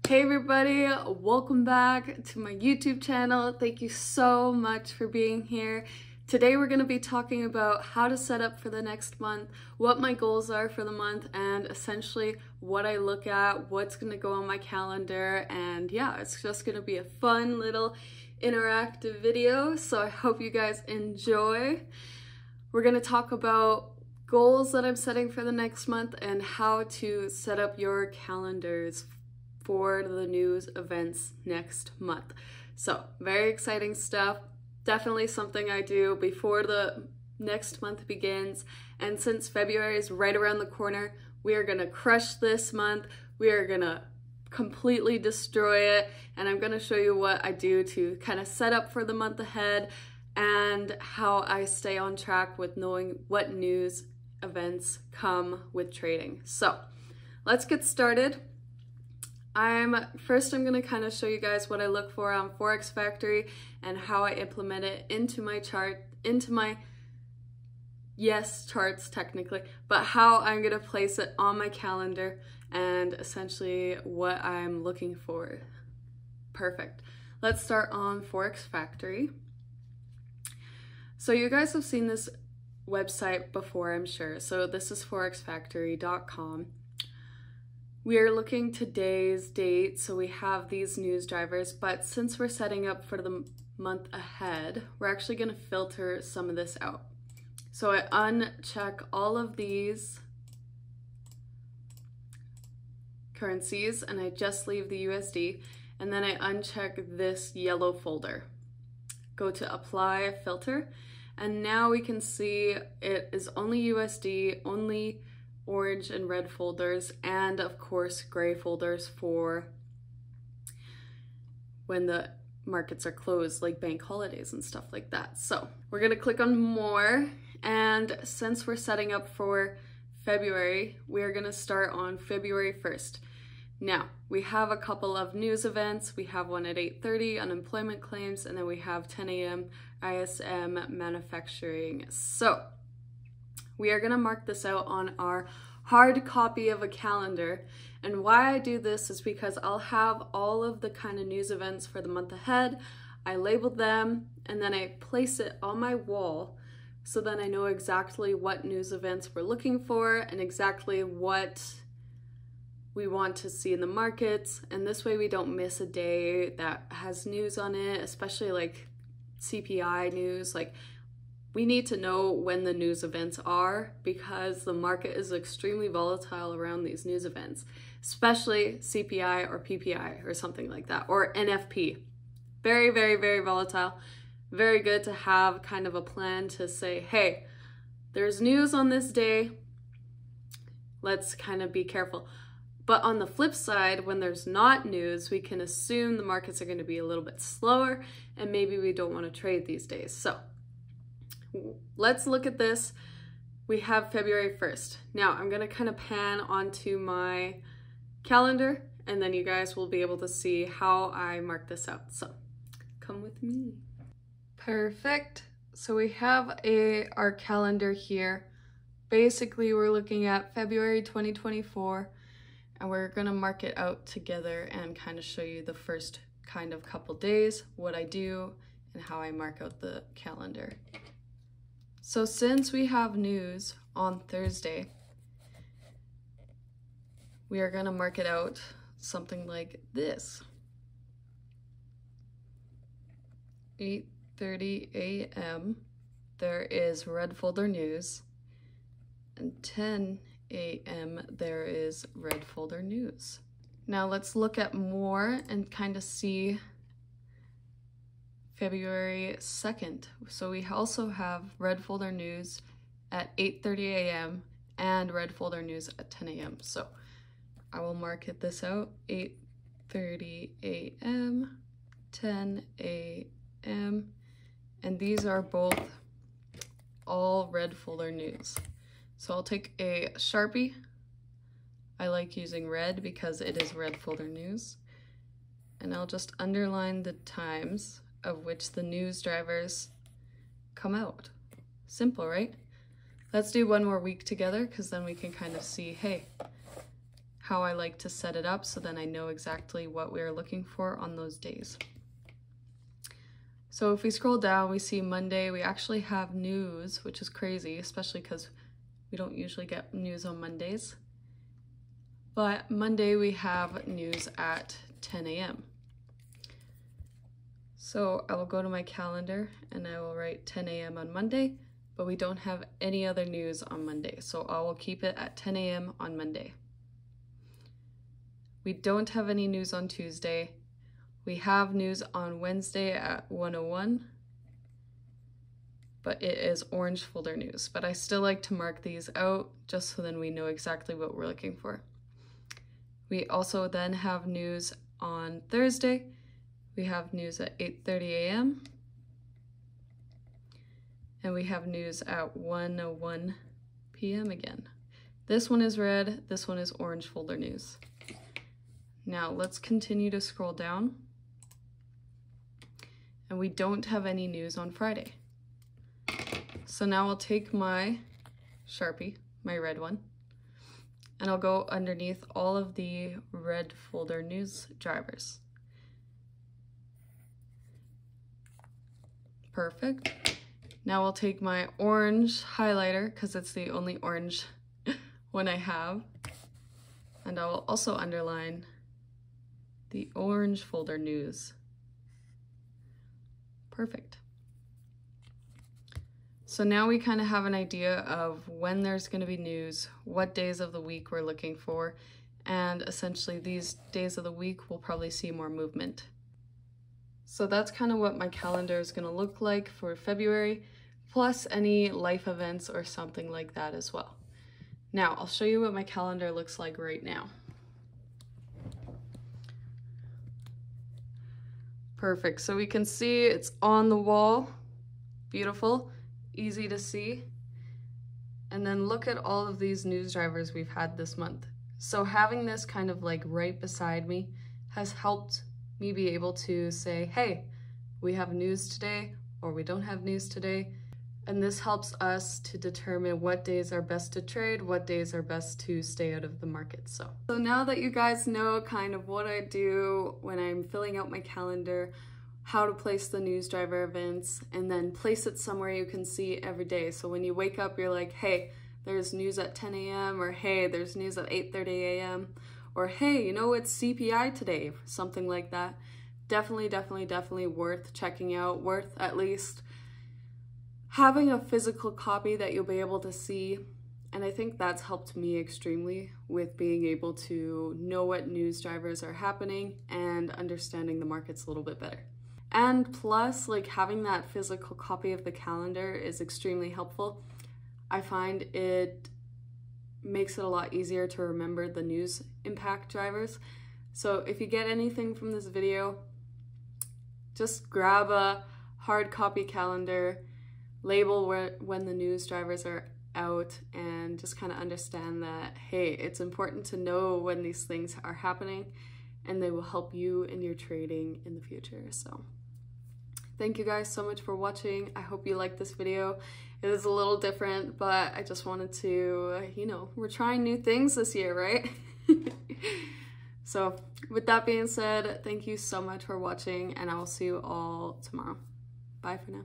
Hey everybody, welcome back to my YouTube channel. Thank you so much for being here. Today we're going to be talking about how to set up for the next month, what my goals are for the month, and essentially what I look at, what's going to go on my calendar. And yeah, it's just going to be a fun little interactive video, so I hope you guys enjoy. We're going to talk about goals that I'm setting for the next month and how to set up your calendars for the news events next month. So very exciting stuff. Definitely something I do before the next month begins. And since February is right around the corner, we are gonna crush this month. We are gonna completely destroy it. And I'm gonna show you what I do to kind of set up for the month ahead and how I stay on track with knowing what news events come with trading. So let's get started. I'm going to kind of show you guys what I look for on Forex Factory and how I implement it into my chart, charts technically, but how I'm going to place it on my calendar and essentially what I'm looking for. Perfect. Let's start on Forex Factory. So you guys have seen this website before, I'm sure. So this is forexfactory.com. We are looking today's date, so we have these news drivers, but since we're setting up for the month ahead, we're actually going to filter some of this out. So I uncheck all of these currencies and I just leave the USD, and then I uncheck this yellow folder. Go to apply filter, and now we can see it is only USD, only orange and red folders, and of course gray folders for when the markets are closed, like bank holidays and stuff like that. So we're gonna click on more, and since we're setting up for February, we're gonna start on February 1st. Now we have a couple of news events. We have one at 8:30, unemployment claims, and then we have 10 a.m. ISM manufacturing. So we are going to mark this out on our hard copy of a calendar. And why I do this is because I'll have all of the kind of news events for the month ahead. I label them and then I place it on my wall so then I know exactly what news events we're looking for and exactly what we want to see in the markets. And this way we don't miss a day that has news on it, especially like CPI news. Like, we need to know when the news events are because the market is extremely volatile around these news events, especially CPI or PPI or something like that, or NFP. Very, very, very volatile. Very good to have kind of a plan to say, hey, there's news on this day. Let's kind of be careful. But on the flip side, when there's not news, we can assume the markets are going to be a little bit slower and maybe we don't want to trade these days. So let's look at this. We have February 1st. Now I'm going to kind of pan onto my calendar and then you guys will be able to see how I mark this out. So come with me. Perfect. So we have our calendar here. Basically, we're looking at February 2024 and we're going to mark it out together and kind of show you the first kind of couple days, what I do and how I mark out the calendar. So since we have news on Thursday, we are going to mark it out something like this. 8:30 a.m. there is red folder news, and 10 a.m. there is red folder news. Now let's look at more and kind of see February 2nd. So we also have red folder news at 8:30 a.m. and red folder news at 10 a.m. So I will mark this out, 8:30 a.m., 10 a.m., and these are both all red folder news. So I'll take a Sharpie. I like using red because it is red folder news. And I'll just underline the times of which the news drivers come out. Simple, right? Let's do one more week together because then we can kind of see, hey, how I like to set it up, so then I know exactly what we're looking for on those days. So if we scroll down, we see Monday, we actually have news, which is crazy, especially because we don't usually get news on Mondays. But Monday we have news at 10 a.m. So I will go to my calendar and I will write 10 a.m. on Monday, but we don't have any other news on Monday. So I will keep it at 10 a.m. on Monday. We don't have any news on Tuesday. We have news on Wednesday at 1:01, but it is orange folder news. But I still like to mark these out just so then we know exactly what we're looking for. We also then have news on Thursday. We have news at 8:30 a.m. and we have news at 1:01 p.m. again. This one is red, this one is orange folder news. Now let's continue to scroll down. And we don't have any news on Friday. So now I'll take my Sharpie, my red one, and I'll go underneath all of the red folder news drivers. Perfect. Now I'll take my orange highlighter, because it's the only orange one I have, and I will also underline the orange folder news. Perfect. So now we kind of have an idea of when there's going to be news, what days of the week we're looking for, and essentially these days of the week we'll probably see more movement. So that's kind of what my calendar is going to look like for February, plus any life events or something like that as well. Now I'll show you what my calendar looks like right now. Perfect, so we can see it's on the wall, beautiful, easy to see. And then look at all of these news drivers we've had this month. So having this kind of like right beside me has helped me be able to say, hey, we have news today or we don't have news today. And this helps us to determine what days are best to trade, what days are best to stay out of the market. So now that you guys know kind of what I do when I'm filling out my calendar, how to place the news driver events, and then place it somewhere you can see every day. So when you wake up, you're like, hey, there's news at 10 a.m. or hey, there's news at 8:30 a.m. or hey, you know, it's CPI today, something like that. Definitely worth checking out, worth at least having a physical copy that you'll be able to see. And I think that's helped me extremely with being able to know what news drivers are happening and understanding the markets a little bit better. And plus, like, having that physical copy of the calendar is extremely helpful. I find it makes it a lot easier to remember the news impact drivers. So if you get anything from this video, just grab a hard copy calendar, label when the news drivers are out, and just kind of understand that, hey, it's important to know when these things are happening and they will help you in your trading in the future. So thank you guys so much for watching. I hope you liked this video. It is a little different, but I just wanted to, you know, we're trying new things this year, right? So with that being said, thank you so much for watching, and I will see you all tomorrow. Bye for now.